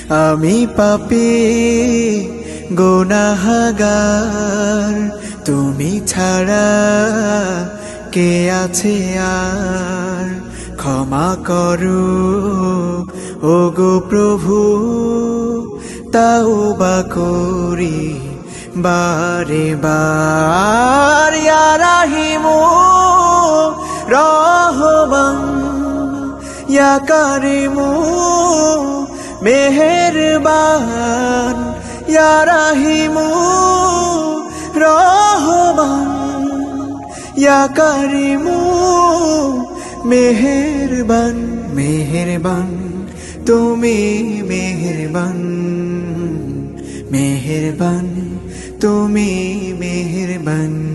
আমি পাপী গুনাহগার, তুমি ছাড়া কে আছে আর। ক্ষমা করো ওগো প্রভু, তাওবা করি বারে বার। ইয়া রাহিমু রহমান, ইয়া কারিমু মেহেরবান, ইয়া রাহিমু রহমান, ইয়া কারিমু মেহেরবান। মেহেরবান তুমি মেহেরবান, মেহেরবান তুমি মেহেরবান।